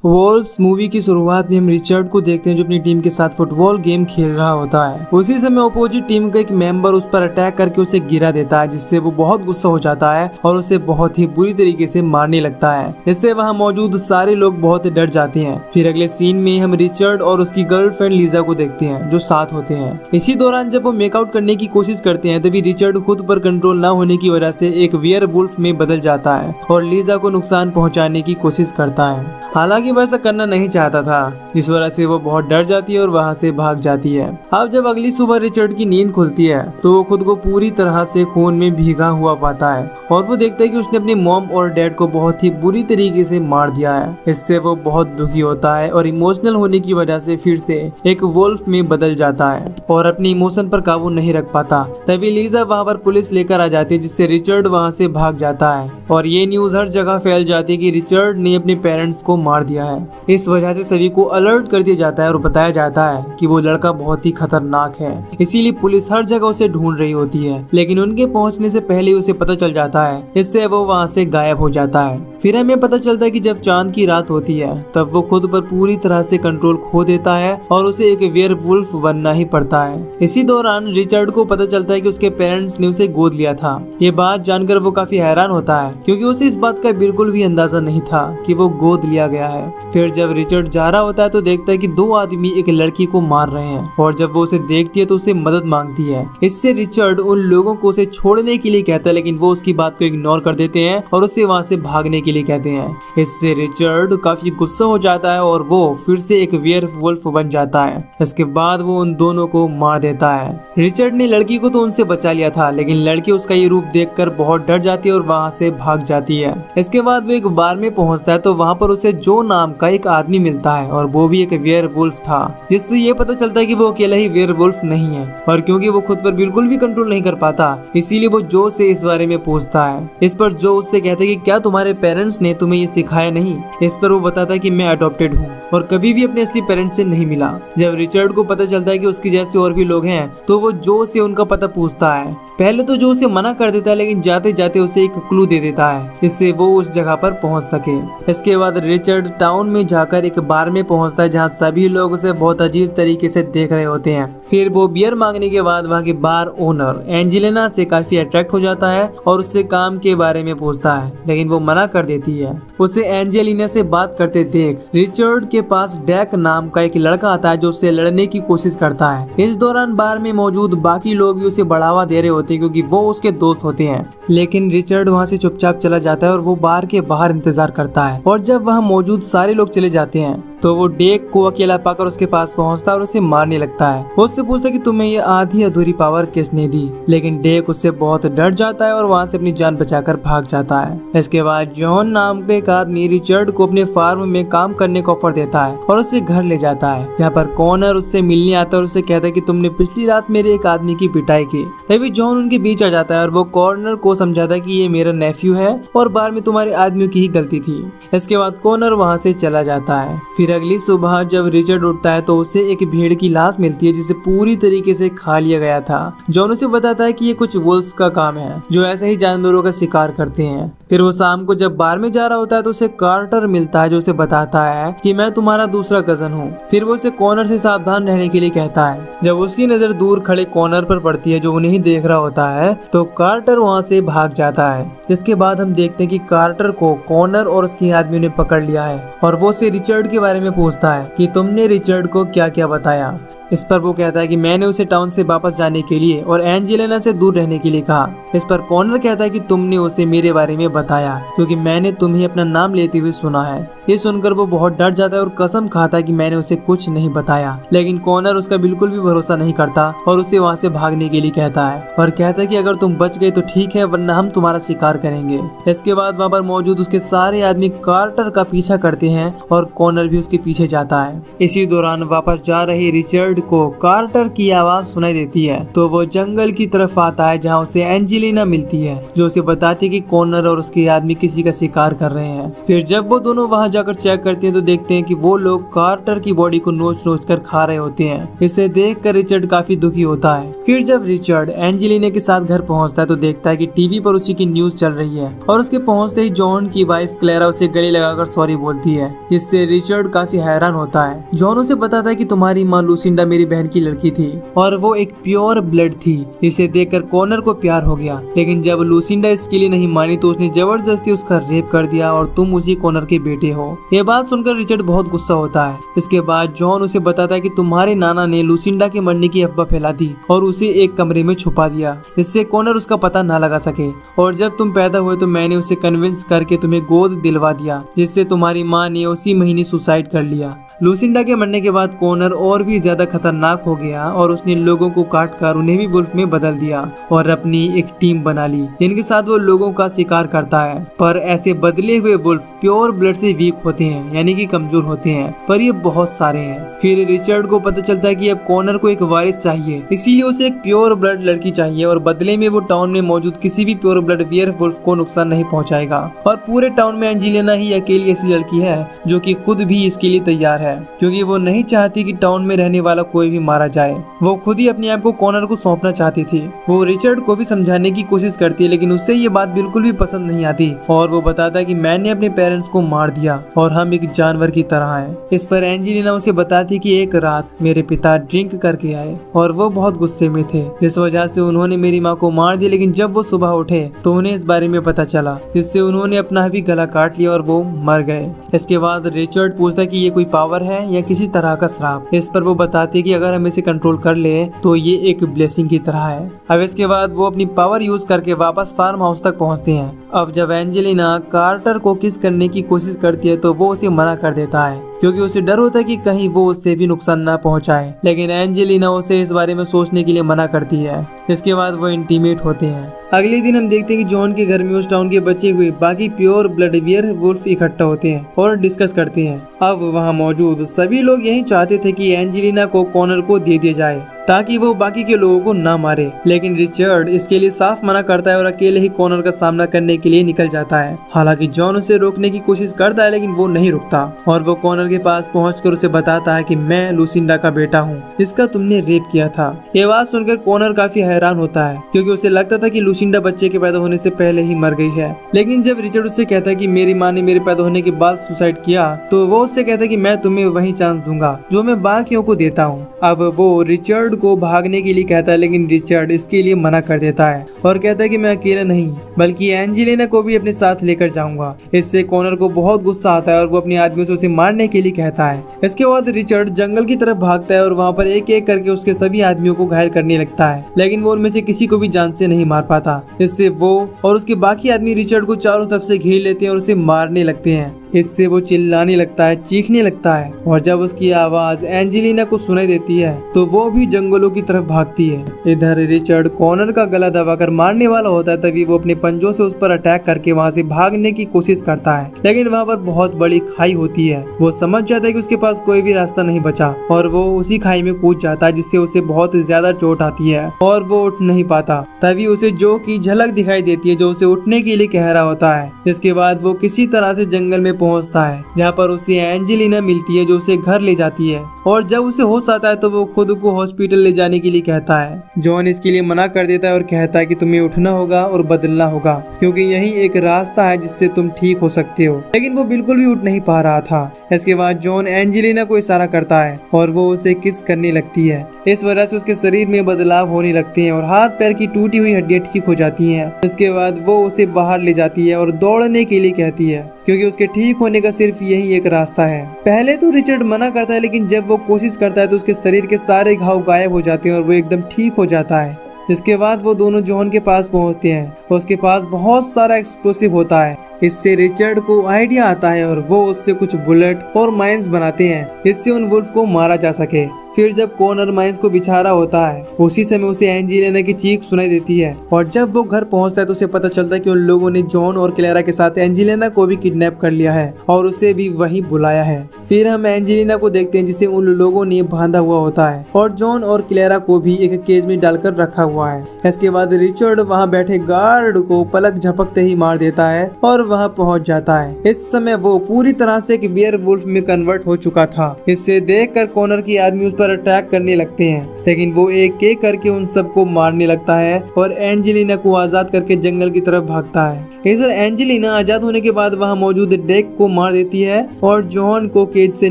Wolves movie की शुरुआत में हम रिचर्ड को देखते हैं जो अपनी टीम के साथ फुटबॉल गेम खेल रहा होता है। उसी समय अपोजिट टीम का एक मेंबर उस पर अटैक करके उसे गिरा देता है, जिससे वो बहुत गुस्सा हो जाता है और उसे बहुत ही बुरी तरीके से मारने लगता है। इससे वहां मौजूद सारे लोग बहुत डर जाते हैं। फिर अगले सीन में हम रिचर्ड और उसकी गर्लफ्रेंड लीजा को देखते हैं जो साथ होते हैं। इसी दौरान जब वो मेकआउट करने की कोशिश करते हैं तभी रिचर्ड खुद पर कंट्रोल न होने की वजह से एक वेयरवुल्फ में बदल जाता है और लीजा को नुकसान पहुंचाने की कोशिश करता है। हालांकि वो ऐसा करना नहीं चाहता था, जिस वजह से वो बहुत डर जाती है और वहां से भाग जाती है। अब जब अगली सुबह रिचर्ड की नींद खुलती है तो वो खुद को पूरी तरह से खून में भीगा हुआ पाता है और वो देखता है कि उसने अपनी मॉम और डैड को बहुत ही बुरी तरीके से मार दिया है। इससे वो बहुत दुखी होता है और इमोशनल होने की वजह से फिर से एक वुल्फ में बदल जाता है और अपने इमोशन पर काबू नहीं रख पाता। तभी लीजा वहाँ पर पुलिस लेकर आ जाती है, जिससे रिचर्ड वहाँ से भाग जाता है और ये न्यूज हर जगह फैल जाती है कि रिचर्ड ने अपने पेरेंट्स को मार दिया है। इस वजह से सभी को अलर्ट कर दिया जाता है और बताया जाता है कि वो लड़का बहुत ही खतरनाक है, इसीलिए पुलिस हर जगह उसे ढूंढ रही होती है। लेकिन उनके पहुंचने से पहले उसे पता चल जाता है, इससे वो वहां से गायब हो जाता है। फिर हमें पता चलता है कि जब चांद की रात होती है तब वो खुद पर पूरी तरह से कंट्रोल खो देता है और उसे एक वेयरवुल्फ बनना ही पड़ता है। इसी दौरान रिचर्ड को पता चलता है कि उसके पेरेंट्स ने उसे गोद लिया था। ये बात जानकर वो काफी हैरान होता है क्योंकि उसे इस बात का बिल्कुल भी अंदाजा नहीं था कि वो गोद लिया गया है। फिर जब रिचर्ड जा रहा होता है तो देखता है कि दो आदमी एक लड़की को मार रहे हैं और जब वो उसे देखती है तो उसे मदद मांगती है। इससे रिचर्ड उन लोगों को उसे छोड़ने के लिए कहता है, लेकिन वो उसकी बात को इग्नोर कर देते हैं और उसे वहां से भागने के लिए कहते हैं। इससे रिचर्ड काफी गुस्सा हो जाता है और वो फिर से एक वेयरवुल्फ बन जाता है। इसके बाद वो उन दोनों को मार देता है। रिचर्ड ने लड़की को तो उनसे बचा लिया था, लेकिन लड़की उसका ये रूप देखकर बहुत डर जाती है और वहां से भाग जाती है। इसके बाद वो एक बार में पहुंचता है तो वहां पर उसे जो नाम का एक आदमी मिलता है और वो भी एक वेयरवुल्फ था, जिससे ये पता चलता है कि वो अकेला ही वेयरवुल्फ नहीं है। और क्योंकि वो खुद पर बिल्कुल भी कंट्रोल नहीं कर पाता, इसीलिए वो जो से इस बारे में पूछता है। इस पर जो उससे कहता है कि क्या तुम्हारे पेरेंट्स ने तुम्हें ये सिखाया नहीं? इस पर वो बताता है कि मैं अडॉप्टेड हूँ और कभी भी अपने असली पेरेंट्स से नहीं मिला। जब रिचर्ड को पता चलता है कि उसके जैसे और भी लोग हैं तो वो जो से उनका पता पूछता है। पहले तो जो उसे मना कर देता है, लेकिन जाते जाते उसे एक क्लू दे देता है जिससे वो उस जगह पर पहुंच सके। इसके बाद रिचर्ड टाउन में जाकर एक बार में पहुंचता है जहां सभी लोग उसे बहुत अजीब तरीके से देख रहे होते हैं। फिर वो बियर मांगने के बाद वहां की बार ओनर एंजेलिना से काफी अट्रैक्ट हो जाता है और उससे काम के बारे में पूछता है, लेकिन वो मना कर देती है। उसे एंजेलिना से बात करते देख रिचर्ड के पास डैक नाम का एक लड़का आता है जो उससे लड़ने की कोशिश करता है। इस दौरान बार में मौजूद बाकी लोग भी उसे बढ़ावा दे रहे होते हैं क्योंकि वो उसके दोस्त होते हैं, लेकिन रिचर्ड वहां से चुपचाप चला जाता है और वो बार के बाहर इंतजार करता है। और जब वहां मौजूद सारे लोग चले जाते हैं तो वो डेक को अकेला पाकर उसके पास पहुंचता है और उसे मारने लगता है। वो उससे पूछता है कि तुम्हें ये आधी अधूरी पावर किसने दी, लेकिन डेक उससे बहुत डर जाता है और वहां से अपनी जान बचाकर भाग जाता है। इसके बाद जॉन नाम के एक आदमी रिचर्ड को अपने फार्म में काम करने का ऑफर देता है और उसे घर ले जाता है, जहाँ पर कॉर्नर उससे मिलने आता है और उसे कहता है कि तुमने पिछली रात मेरे एक आदमी की पिटाई की। तभी जॉन उनके बीच आ जाता है और वो कॉर्नर को समझाता है कि ये मेरा नेफ्यू है और बार में तुम्हारे आदमियों की ही गलती थी। इसके बाद कॉर्नर वहाँ से चला जाता है। फिर अगली सुबह जब रिचर्ड उठता है तो उसे एक भेड़ की लाश मिलती है जिसे पूरी तरीके से खा लिया गया था। जॉन उसे बताता है कि ये कुछ वुल्व्स का काम है जो ऐसे ही जानवरों का शिकार करते हैं। फिर वो शाम को जब बार में जा रहा होता है तो उसे कार्टर मिलता है जो उसे बताता है कि मैं तुम्हारा दूसरा कजन हूँ। फिर वो उसे कॉर्नर से सावधान रहने के लिए कहता है। जब उसकी नजर दूर खड़े कॉर्नर पर पड़ती है जो उन्हें ही देख रहा होता है तो कार्टर वहाँ से भाग जाता है। इसके बाद हम देखते हैं कि कार्टर को कॉर्नर और उसके आदमियों ने पकड़ लिया है और वो उसे रिचर्ड के बारे में पूछता है कि तुमने रिचर्ड को क्या क्या बताया। इस पर वो कहता है कि मैंने उसे टाउन से वापस जाने के लिए और एंजेलिना से दूर रहने के लिए कहा। इस पर कॉर्नर कहता है कि तुमने उसे मेरे बारे में बताया क्योंकि मैंने तुम्हें अपना नाम लेते हुए सुना है। ये सुनकर वो बहुत डर जाता है और कसम खाता है कि मैंने उसे कुछ नहीं बताया, लेकिन कॉर्नर उसका बिल्कुल भी भरोसा नहीं करता और उसे वहाँ से भागने के लिए कहता है और कहता है कि अगर तुम बच गए तो ठीक है, वरना हम तुम्हारा शिकार करेंगे। इसके बाद वहाँ पर मौजूद उसके सारे आदमी कार्टर का पीछा करते हैं और कॉर्नर भी उसके पीछे जाता है। इसी दौरान वापस जा रहे रिचर्ड रिचर्ड को कार्टर की आवाज सुनाई देती है, तो वो जंगल की तरफ आता है जहाँ उसे एंजेलिना मिलती है, जो उसे बताती है कि कॉनर और उसके आदमी किसी का शिकार कर रहे हैं। फिर जब वो दोनों वहाँ जाकर चेक करते हैं तो देखते हैं कि वो लोग कार्टर की बॉडी को नोच नोच कर खा रहे होते हैं। इसे देख कर रिचर्ड काफी दुखी होता है। फिर जब रिचर्ड एंजेलिना के साथ घर पहुँचता है तो देखता है कि टीवी पर उसी की न्यूज चल रही है, और उसके पहुँचते ही जॉन की वाइफ क्लेरा उसे गले लगाकर सॉरी बोलती है, जिससे रिचर्ड काफी हैरान होता है। जॉन उसे बताता है कि तुम्हारी माँ लूसिंडा मेरी बहन की लड़की थी और वो एक प्योर ब्लड थी। इसे देखकर कॉनर को प्यार हो गया, लेकिन जब लूसिंडा इसके लिए नहीं मानी तो उसने जबरदस्ती उसका रेप कर दिया और तुम उसी कॉनर के बेटे हो। ये बात सुनकर रिचर्ड बहुत गुस्सा होता है। इसके बाद जॉन उसे बताता है कि तुम्हारे नाना ने लूसिंडा के मरने की अफवाह फैला दी और उसे एक कमरे में छुपा दिया, इससे कॉनर उसका पता न लगा सके। और जब तुम पैदा हुए तो मैंने उसे कन्विंस करके तुम्हें गोद दिलवा दिया, जिससे तुम्हारी माँ ने उसी महीने सुसाइड कर लिया। लूसिंडा के मरने के बाद कॉनर और भी ज्यादा खतरनाक हो गया और उसने लोगों को काट कर उन्हें भी वुल्फ में बदल दिया और अपनी एक टीम बना ली, जिनके साथ वो लोगों का शिकार करता है। पर ऐसे बदले हुए वुल्फ प्योर ब्लड से वीक होते हैं, यानी कि कमजोर होते हैं, पर ये बहुत सारे हैं। फिर रिचर्ड को पता चलता है कि अब कॉनर को एक वारिस चाहिए, इसीलिए उसे एक प्योर ब्लड लड़की चाहिए और बदले में वो टाउन में मौजूद किसी भी प्योर ब्लड वेयरवुल्फ को नुकसान नहीं पहुंचाएगा। और पूरे टाउन में एंजेलिना ही अकेली ऐसी लड़की है जो कि खुद भी इसके लिए तैयार है, क्योंकि वो नहीं चाहती कि टाउन में रहने वाला कोई भी मारा जाए। वो खुद ही अपने आप को कॉनर को सौंपना चाहती थी। वो रिचर्ड को भी समझाने की कोशिश करती है, लेकिन उससे ये बात बिल्कुल भी पसंद नहीं आती और वो बताता है कि मैंने अपने पेरेंट्स को मार दिया और हम एक जानवर की तरह हैं। इस पर एंजेलिना उसे बताती है कि एक रात मेरे पिता ड्रिंक करके आए और वो बहुत गुस्से में थे, जिस वजह से उन्होंने मेरी माँ को मार दिया। लेकिन जब वो सुबह उठे तो उन्हें इस बारे में पता चला, जिससे उन्होंने अपना भी गला काट लिया और वो मर गए। इसके बाद रिचर्ड पूछता है कि ये कोई पावर है या किसी तरह का श्राप। इस पर वो बताती है कि अगर हम इसे कंट्रोल कर ले तो ये एक ब्लेसिंग की तरह है। अब इसके बाद वो अपनी पावर यूज करके वापस फार्म हाउस तक पहुंचते हैं। अब जब एंजेलिना कार्टर को किस करने की कोशिश करती है तो वो उसे मना कर देता है, क्योंकि उसे डर होता है कि कहीं वो उससे भी नुकसान ना पहुंचाए। लेकिन एंजेलिना उसे इस बारे में सोचने के लिए मना करती है। इसके बाद वो इंटीमेट होते हैं। अगले दिन हम देखते हैं कि जॉन के घर में उस टाउन के बचे हुए बाकी प्योर ब्लड वेयरवुल्फ इकट्ठा होते हैं और डिस्कस करते हैं। अब वहाँ मौजूद सभी लोग यही चाहते थे कि एंजेलिना को कॉनर को दे दिया जाए ताकि वो बाकी के लोगों को ना मारे, लेकिन रिचर्ड इसके लिए साफ मना करता है और अकेले ही कॉनर का सामना करने के लिए निकल जाता है। हालांकि जॉन उसे रोकने की कोशिश करता है, लेकिन वो नहीं रुकता और वो कॉनर के पास पहुंचकर उसे बताता है कि मैं लूसिंडा का बेटा हूँ, जिसका तुमने रेप किया था। ये बात सुनकर कॉनर काफी हैरान होता है, क्योंकि उसे लगता था कि लूसिंडा बच्चे के पैदा होने से पहले ही मर गई है। लेकिन जब रिचर्ड उससे कहता है कि मेरी माँ ने मेरे पैदा होने के बाद सुसाइड किया, तो वो उससे कहता है कि मैं तुम्हें वही चांस दूंगा जो मैं बाकियों को देता हूँ। अब वो रिचर्ड को भागने के लिए कहता है, लेकिन रिचर्ड इसके लिए मना कर देता है और कहता है कि मैं अकेला नहीं बल्कि एंजेलिना को भी अपने साथ लेकर जाऊंगा। इससे कॉनर को बहुत गुस्सा आता है और वो अपने आदमियों से उसे मारने के लिए कहता है। इसके बाद रिचर्ड जंगल की तरफ भागता है और वहाँ पर एक एक करके उसके सभी आदमियों को घायल करने लगता है, लेकिन वो उनमें से किसी को भी जान से नहीं मार पाता। इससे वो और उसके बाकी आदमी रिचर्ड को चारों तरफ से घेर लेते हैं और उसे मारने लगते हैं। इससे वो चिल्लाने लगता है, चीखने लगता है और जब उसकी आवाज एंजेलिना को सुनाई देती है तो वो भी जंगलों की तरफ भागती है। इधर रिचर्ड कॉनर का गला दबाकर मारने वाला होता है, तभी वो अपने पंजों से उस पर अटैक करके वहाँ से भागने की कोशिश करता है, लेकिन वहाँ पर बहुत बड़ी खाई होती है। वो समझ जाता है कि उसके पास कोई भी रास्ता नहीं बचा और वो उसी खाई में कूद जाता है, जिससे उसे बहुत ज्यादा चोट आती है और वो उठ नहीं पाता। तभी उसे जो की झलक दिखाई देती है जो उसे उठने के लिए कह रहा होता है। इसके बाद वो किसी तरह से जंगल में पहुंचता है, जहाँ पर उसे एंजेलिना मिलती है जो उसे घर ले जाती है और जब उसे होश आता है तो वो खुद को हॉस्पिटल ले जाने के लिए कहता है। जॉन इसके लिए मना कर देता है और कहता है कि तुम्हें उठना होगा और बदलना होगा, क्योंकि यही एक रास्ता है जिससे तुम ठीक हो सकते हो। लेकिन वो बिल्कुल भी उठ नहीं पा रहा था। इसके बाद जॉन एंजेलिना को इशारा करता है और वो उसे किस करने लगती है। इस वजह से उसके शरीर में बदलाव होने लगते हैं और हाथ पैर की टूटी हुई हड्डियां ठीक हो जाती हैं। इसके बाद वो उसे बाहर ले जाती है और दौड़ने के लिए कहती है, क्योंकि उसके ठीक होने का सिर्फ यही एक रास्ता है। पहले तो रिचर्ड मना करता है, लेकिन जब वो कोशिश करता है तो उसके शरीर के सारे घाव गायब हो जाते हैं और वो एकदम ठीक हो जाता है। इसके बाद वो दोनों जॉन के पास पहुंचते हैं। उसके पास बहुत सारा एक्सप्लोसिव होता है। इससे रिचर्ड को आइडिया आता है और वो उससे कुछ बुलेट और माइंस बनाते हैं, जिससे उन वुल्फ को मारा जा सके। फिर जब कॉनर माइंस को बिछा रहा होता है उसी समय उसे एंजेलिना की चीख सुनाई देती है और जब वो घर पहुंचता है तो उसे पता चलता है कि उन लोगों ने जॉन और क्लेरा के साथ एंजेलिना को भी किडनैप कर लिया है और उसे भी वहीं बुलाया है। फिर हम एंजेलिना को देखते हैं जिसे उन लोगों ने बांधा हुआ होता है और जॉन और क्लेरा को भी एक केज में डालकर रखा हुआ है। इसके बाद रिचर्ड वहां बैठे गार्ड को पलक झपकते ही मार देता है और वहां पहुंच जाता है। इस समय वो पूरी तरह से एक वेयरवुल्फ में कन्वर्ट हो चुका था। इससे देखकर कॉनर की आदमी उस पर अटैक करने लगते हैं लेकिन वो एक एक करके उन सबको मारने लगता है और एंजेलिना को आजाद करके जंगल की तरफ भागता है। इधर एंजेलिना आजाद होने के बाद वहां मौजूद डेक को मार देती है और जॉन को केज से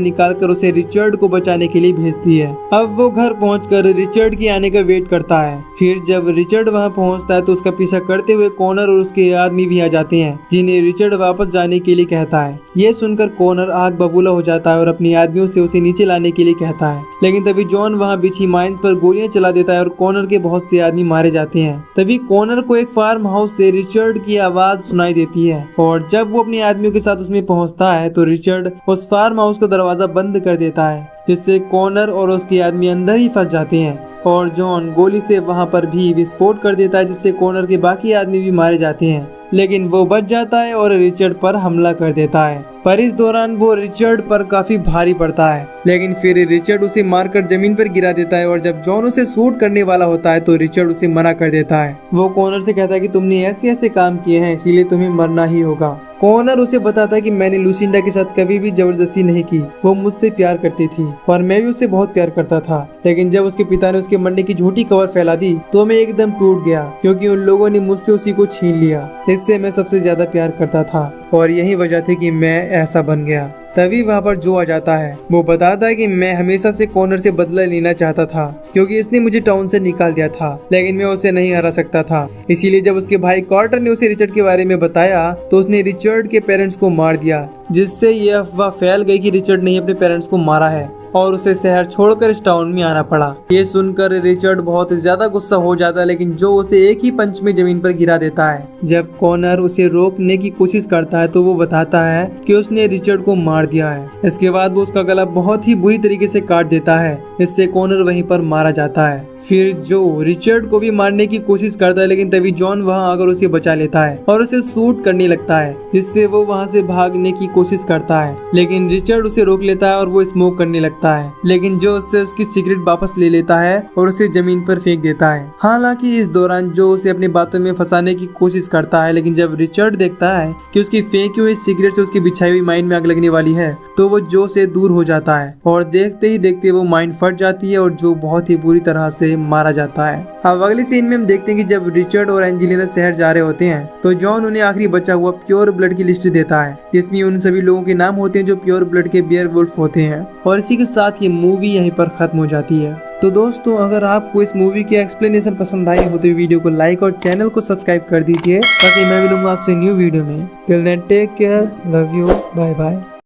निकालकर उसे रिचर्ड को बचाने के लिए भेजती है। अब वो घर पहुंचकर रिचर्ड के आने का वेट करता है। फिर जब रिचर्ड वहां पहुंचता है तो उसका पीछा करते हुए कॉनर और उसके आदमी भी आ जाते हैं जिन्हें रिचर्ड वापस जाने के लिए कहता है। ये सुनकर कॉनर आग बबूला हो जाता है और अपनी आदमियों से उसे नीचे लाने के लिए कहता है लेकिन तभी जॉन वहां बिछी माइंस पर गोलियां चला देता है और कॉनर के बहुत से आदमी मारे जाते हैं। तभी कॉनर को एक फार्म हाउस से रिचर्ड की आवाज सुनाई देती है और जब वो अपने आदमियों के साथ उसमें पहुंचता है तो रिचर्ड उस फार्म हाउस का दरवाजा बंद कर देता है जिससे कॉनर और उसके आदमी अंदर ही फंस जाते हैं और जॉन गोली से वहां पर भी विस्फोट कर देता है जिससे कॉनर के बाकी आदमी भी मारे जाते हैं लेकिन वो बच जाता है और रिचर्ड पर हमला कर देता है। पर इस दौरान वो रिचर्ड पर काफी भारी पड़ता है लेकिन फिर रिचर्ड उसे मारकर जमीन पर गिरा देता है और जब जॉन उसे शूट करने वाला होता है तो रिचर्ड उसे मना कर देता है। वो कॉनर से कहता है कि तुमने ऐसे ऐसे काम किए हैं इसीलिए तुम्हें मरना ही होगा। कॉनर उसे बताता है कि मैंने लुसिंडा के साथ कभी भी जबरदस्ती नहीं की, वो मुझसे प्यार करती थी और मैं भी उससे बहुत प्यार करता था लेकिन जब उसके पिता ने उसके मरने की झूठी खबर फैला दी तो मैं एकदम टूट गया क्योंकि उन लोगों ने मुझसे उसी को छीन लिया। इससे मैं सबसे ज्यादा प्यार करता था और यही वजह थी कि मैं ऐसा बन गया। तभी वहाँ पर जो आ जाता है वो बताता है कि मैं हमेशा से कॉनर से बदला लेना चाहता था क्योंकि इसने मुझे टाउन से निकाल दिया था लेकिन मैं उसे नहीं हरा सकता था। इसीलिए जब उसके भाई कार्टर ने उसे रिचर्ड के बारे में बताया तो उसने रिचर्ड के पेरेंट्स को मार दिया जिससे ये अफवाह फैल गई कि रिचर्ड ने अपने पेरेंट्स को मारा है और उसे शहर छोड़कर इस टाउन में आना पड़ा। ये सुनकर रिचर्ड बहुत ज्यादा गुस्सा हो जाता है लेकिन जो उसे एक ही पंच में जमीन पर गिरा देता है। जब कॉनर उसे रोकने की कोशिश करता है तो वो बताता है कि उसने रिचर्ड को मार दिया है। इसके बाद वो उसका गला बहुत ही बुरी तरीके से काट देता है। इससे कॉनर वहीं पर मारा जाता है। फिर जो रिचर्ड को भी मारने की कोशिश करता है लेकिन तभी जॉन वहां आकर उसे बचा लेता है और उसे शूट करने लगता है जिससे वो वहां से भागने की कोशिश करता है लेकिन रिचर्ड उसे रोक लेता है और वो स्मोक करने लगता है लेकिन जो उससे उसकी सिगरेट वापस ले लेता है और उसे जमीन पर फेंक देता है। हालांकि इस दौरान जो उसे अपनी बातों में फंसाने की कोशिश करता है लेकिन जब रिचर्ड देखता है कि उसकी फेंकी हुई सिगरेट से उसकी बिछाई हुई माइन में आग लगने वाली है तो वो जो से दूर हो जाता है और देखते ही देखते वो माइन फट जाती है और जो बहुत ही बुरी तरह से मारा जाता है। अब अगली सीन में हम देखते हैं कि जब रिचर्ड और एंजेलिना शहर जा रहे होते हैं तो जॉन उन्हें आखिरी बचा हुआ प्योर ब्लड की लिस्ट देता है जिसमें उन सभी लोगों के नाम होते हैं जो प्योर ब्लड के वेयरवुल्फ होते हैं और इसी के साथ ये मूवी यहीं पर खत्म हो जाती है। तो दोस्तों अगर आपको इस मूवी की एक्सप्लेनेशन पसंद आई हो तो वीडियो को लाइक और चैनल को सब्सक्राइब कर दीजिए ताकि मैं मिलूंगा आपसे न्यू वीडियो में। Till then take care, love you, bye bye.